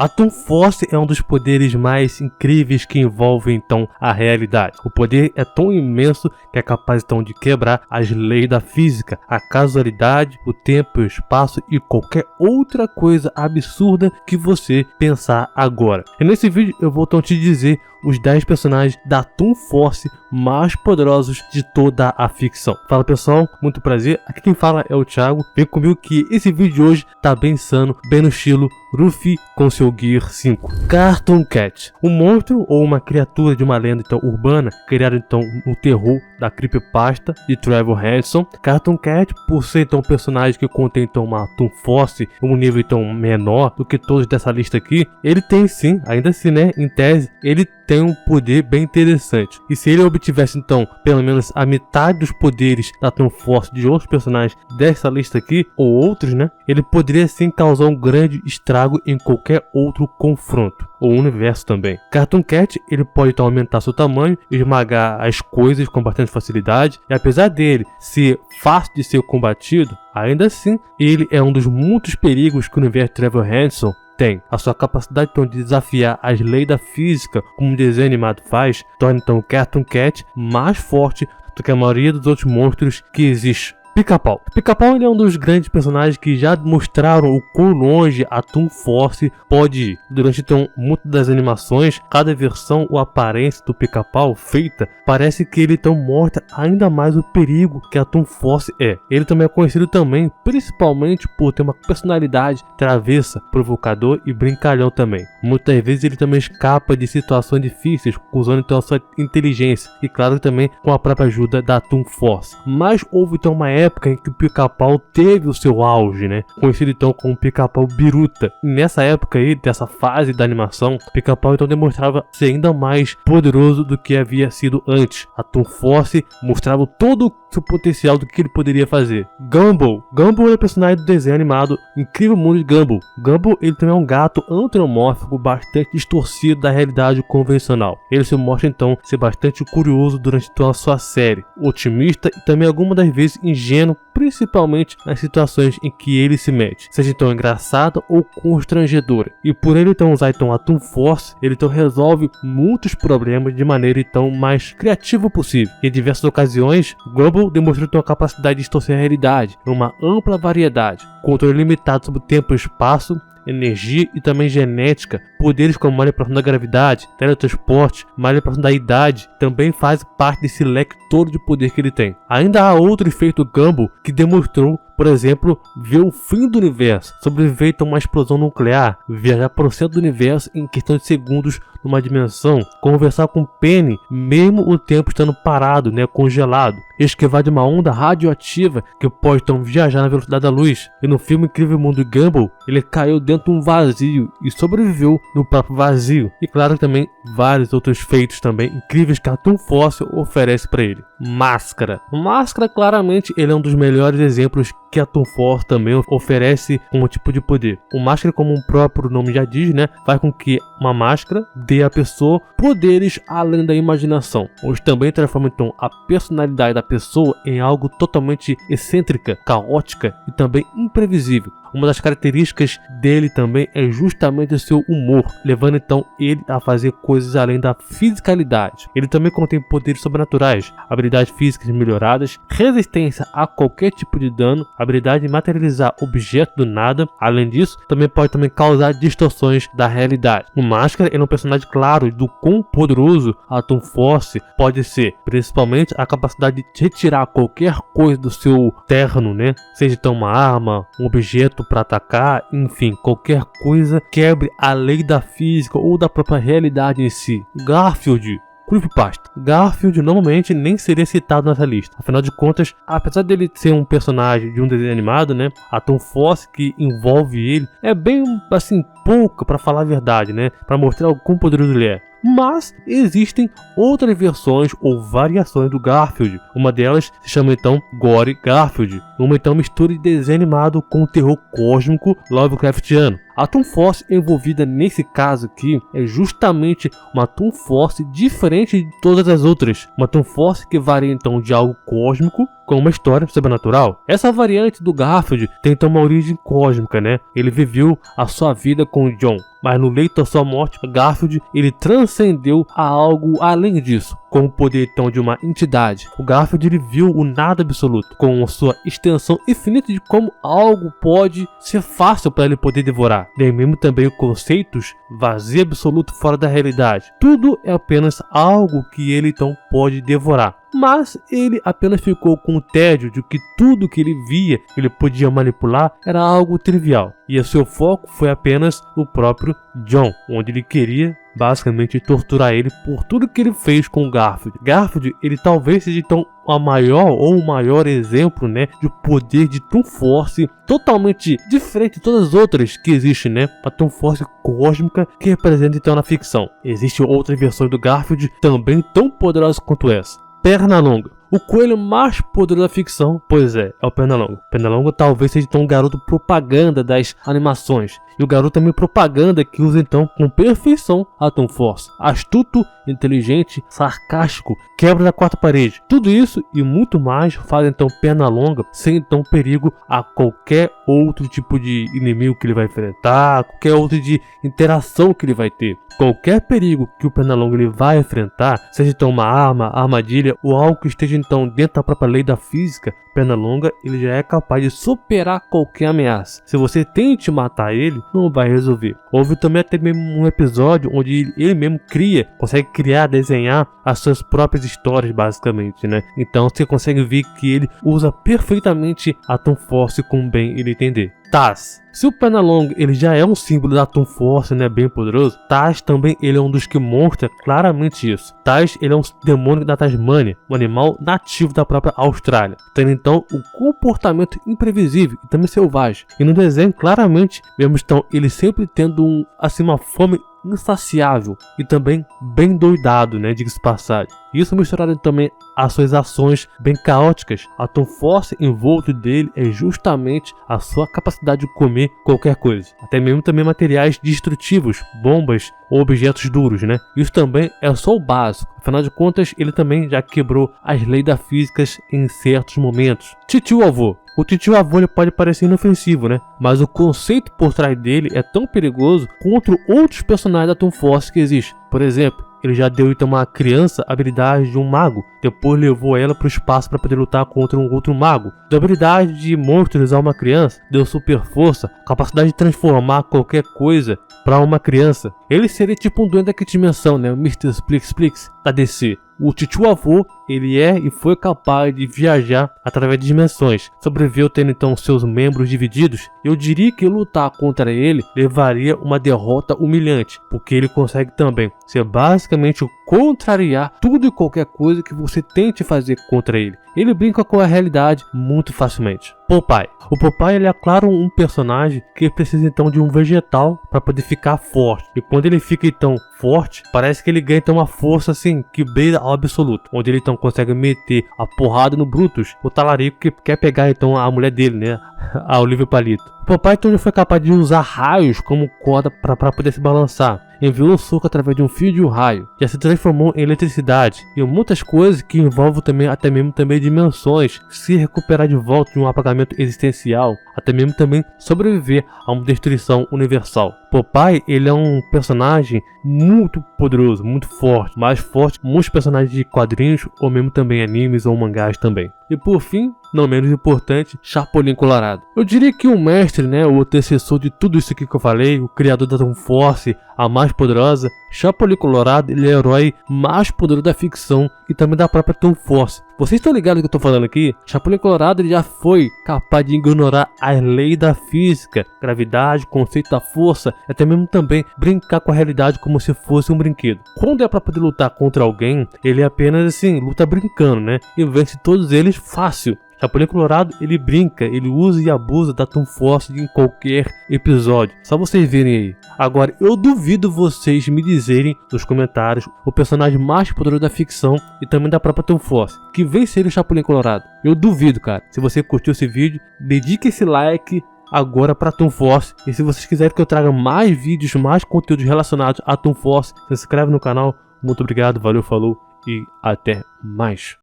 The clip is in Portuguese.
A Toon Force é um dos poderes mais incríveis que envolvem então a realidade. O poder é tão imenso que é capaz então de quebrar as leis da física, a casualidade, o tempo e o espaço e qualquer outra coisa absurda que você pensar agora. E nesse vídeo eu vou então te dizer os 10 personagens da Toon Force mais poderosos de toda a ficção. Fala pessoal, muito prazer, aqui quem fala é o Thiago. Vem comigo que esse vídeo de hoje tá bem insano, bem no estilo Ruffy com seu Gear 5. Cartoon Cat, um monstro ou uma criatura de uma lenda então urbana, criado então no terror da creepypasta de Trevor Henson. Cartoon Cat, por ser então um personagem que contém então uma Toon Force, um nível então menor do que todos dessa lista aqui, ele tem sim, ainda assim né, em tese, ele tem um poder bem interessante. E se ele obtivesse então pelo menos a metade dos poderes da Toon Force de outros personagens dessa lista aqui, ou outros né, ele poderia sim causar um grande estrago em qualquer outro confronto, ou universo também. Cartoon Cat, ele pode então aumentar seu tamanho, esmagar as coisas com bastante facilidade, e apesar dele ser fácil de ser combatido, ainda assim ele é um dos muitos perigos que o universo Trevor Henson tem. A sua capacidade então de desafiar as leis da física, como um desenho animado faz, torna então o Cartoon Cat mais forte do que a maioria dos outros monstros que existe. Pica-Pau. Pica-Pau ele é um dos grandes personagens que já mostraram o quão longe a Toon Force pode ir. Durante então muitas das animações, cada versão ou aparência do Pica-Pau feita parece que ele então mostra ainda mais o perigo que a Toon Force é. Ele também é conhecido também principalmente por ter uma personalidade travessa, provocador e brincalhão também. Muitas vezes ele também escapa de situações difíceis usando então a sua inteligência e claro também com a própria ajuda da Toon Force. Mas houve então uma época em que o Pica-Pau teve o seu auge, né? Conhecido então como Pica-Pau Biruta. E nessa época aí, dessa fase da animação, Pica-Pau então demonstrava ser ainda mais poderoso do que havia sido antes. A Toon Force mostrava todo o seu potencial do que ele poderia fazer. Gumball. Gumball é o personagem do desenho animado Incrível Mundo de Gumball. Gumball ele também é um gato antropomórfico bastante distorcido da realidade convencional. Ele se mostra então ser bastante curioso durante toda a sua série, otimista e também algumas das vezes ingênuo, principalmente nas situações em que ele se mete, seja então engraçada ou constrangedora. E por ele então usar então a Toon Force, ele então resolve muitos problemas de maneira então mais criativa possível. Em diversas ocasiões, Gumball demonstrou então a capacidade de distorcer a realidade em uma ampla variedade, controle limitado sobre o tempo e o espaço, energia e também genética, poderes como manipulação da gravidade, teletransporte, manipulação da idade, também faz parte desse leque todo de poder que ele tem. Ainda há outro efeito Gumball que demonstrou, por exemplo, ver o fim do universo, sobreviver então a uma explosão nuclear, viajar para o centro do universo em questão de segundos numa dimensão, conversar com Penny mesmo o tempo estando parado, né, congelado, esquivar de uma onda radioativa que pode então viajar na velocidade da luz. E no filme Incrível Mundo de Gumball, ele caiu dentro de um vazio e sobreviveu no próprio vazio. E claro também vários outros feitos também incríveis que a Toon Force oferece para ele. Máscara. Máscara claramente ele é um dos melhores exemplos que a Toon Force também oferece como tipo de poder. O Máscara, como o próprio nome já diz, né, faz com que uma máscara dê à pessoa poderes além da imaginação, hoje também transforma então a personalidade da pessoa em algo totalmente excêntrica, caótica e também imprevisível. Uma das características dele também é justamente o seu humor, levando então ele a fazer coisas além da fisicalidade. Ele também contém poderes sobrenaturais, habilidades físicas melhoradas, resistência a qualquer tipo de dano, habilidade de materializar objetos do nada. Além disso, também pode causar distorções da realidade. O Máscara é um personagem claro do quão poderoso a Toon Force pode ser, principalmente a capacidade de retirar qualquer coisa do seu terno, né? Seja então uma arma, um objeto para atacar, enfim, qualquer coisa quebre a lei da física ou da própria realidade em si. Garfield. Creepypasta. Garfield normalmente nem seria citado nessa lista. Afinal de contas, apesar dele ser um personagem de um desenho animado, né, a Toon Force que envolve ele é bem, assim, pouca para falar a verdade, né, para mostrar o quão poderoso ele é. Mas existem outras versões ou variações do Garfield. Uma delas se chama então Gore Garfield, uma então mistura de desenho animado com terror cósmico Lovecraftiano. A Toon Force envolvida nesse caso aqui é justamente uma Toon Force diferente de todas as outras. Uma Toon Force que varia então de algo cósmico, com uma história sobrenatural. Essa variante do Garfield tem então uma origem cósmica, né? Ele viveu a sua vida com o John, mas no leito da sua morte, Garfield ele transcendeu a algo além disso, com o poder então de uma entidade. O Garfield ele viu o nada absoluto, com a sua extensão infinita de como algo pode ser fácil para ele poder devorar. Nem mesmo também conceitos vazio absoluto fora da realidade. Tudo é apenas algo que ele então pode devorar. Mas ele apenas ficou com o tédio de que tudo que ele via, que ele podia manipular, era algo trivial. E o seu foco foi apenas o próprio John, onde ele queria basicamente torturar ele por tudo que ele fez com o Garfield. Garfield, ele talvez seja então a maior ou o maior exemplo, né, de poder de Toon Force totalmente diferente de todas as outras que existem, né, a Toon Force cósmica que representa então na ficção. Existem outras versões do Garfield também tão poderosas quanto essa. Pernalonga, o coelho mais poderoso da ficção, pois é o Pernalonga. Pernalonga talvez seja então um garoto propaganda das animações. E o garoto também propaganda que usa então com perfeição a Toon Force. Astuto, inteligente, sarcástico, quebra da quarta parede. Tudo isso e muito mais faz então Pernalonga sem então perigo a qualquer outro tipo de inimigo que ele vai enfrentar, qualquer outro de interação que ele vai ter. Qualquer perigo que o Pernalonga ele vai enfrentar, seja então uma arma, armadilha ou algo que esteja então dentro da própria lei da física, Pernalonga ele já é capaz de superar qualquer ameaça. Se você tente matar ele, não vai resolver. Houve também até mesmo um episódio onde ele mesmo consegue criar, desenhar as suas próprias histórias basicamente, né? Então você consegue ver que ele usa perfeitamente a Toon Force com bem ele entender. Taz. Se o Pernalonga ele já é um símbolo da Toon Force, né, bem poderoso, Taz também ele é um dos que mostra claramente isso. Taz ele é um demônio da Tasmânia, um animal nativo da própria Austrália, tendo então um comportamento imprevisível e também selvagem. E no desenho claramente vemos então ele sempre tendo uma fome insaciável e também bem doidado, né, diga-se passagem. Isso misturado também às suas ações bem caóticas. A Toon Force envolto dele é justamente a sua capacidade de comer qualquer coisa, até mesmo também materiais destrutivos, bombas ou objetos duros, né? Isso também é só o básico. Afinal de contas, ele também já quebrou as leis da física em certos momentos. Titio Avô. O Titio Avô ele pode parecer inofensivo, né? Mas o conceito por trás dele é tão perigoso quanto outros personagens da Toon Force que existem. Por exemplo, ele já deu então uma criança a habilidade de um mago, depois levou ela para o espaço para poder lutar contra um outro mago. Deu a habilidade de monstros a uma criança, deu super força, capacidade de transformar qualquer coisa para uma criança. Ele seria tipo um doente da quinta dimensão, né? O Mr. Splix da DC. O Titio Avô, ele é e foi capaz de viajar através de dimensões. Sobreviveu tendo então seus membros divididos. Eu diria que lutar contra ele levaria uma derrota humilhante, porque ele consegue também ser basicamente contrariar tudo e qualquer coisa que você tente fazer contra ele. Ele brinca com a realidade muito facilmente. Popeye. O Popeye ele é claro um personagem que precisa então de um vegetal para poder ficar forte. E quando ele fica então forte, parece que ele ganha então uma força assim que beira ao absoluto, onde ele então consegue meter a porrada no Brutus, o talarico que quer pegar então a mulher dele, né, a Olivia Palito. O Popeye então foi capaz de usar raios como corda para poder se balançar. Enviou o soco através de um fio de um raio, já se transformou em eletricidade e muitas coisas que envolvem também até mesmo dimensões, se recuperar de volta de um apagamento existencial, até mesmo também sobreviver a uma destruição universal. Popeye ele é um personagem muito poderoso, muito forte, mais forte que muitos personagens de quadrinhos ou mesmo também animes ou mangás também. E por fim, não menos importante, Chapolin Colorado. Eu diria que o mestre, né, o antecessor de tudo isso aqui que eu falei, o criador da Toon Force, a mais poderosa, Chapolin Colorado, ele é o herói mais poderoso da ficção e também da própria Toon Force. Vocês estão ligados no que eu estou falando aqui? Chapolin Colorado ele já foi capaz de ignorar as leis da física, gravidade, conceito da força, até mesmo também brincar com a realidade como se fosse um brinquedo. Quando é para poder lutar contra alguém, ele apenas assim, luta brincando, né? E vence todos eles fácil. Chapolin Colorado, ele brinca, ele usa e abusa da Toon Force em qualquer episódio. Só vocês verem aí. Agora, eu duvido vocês me dizerem nos comentários o personagem mais poderoso da ficção e também da própria Toon Force, que venceria o Chapolin Colorado. Eu duvido, cara. Se você curtiu esse vídeo, dedique esse like agora para Toon Force. E se vocês quiserem que eu traga mais vídeos, mais conteúdos relacionados a Toon Force, se inscreve no canal. Muito obrigado, valeu, falou e até mais.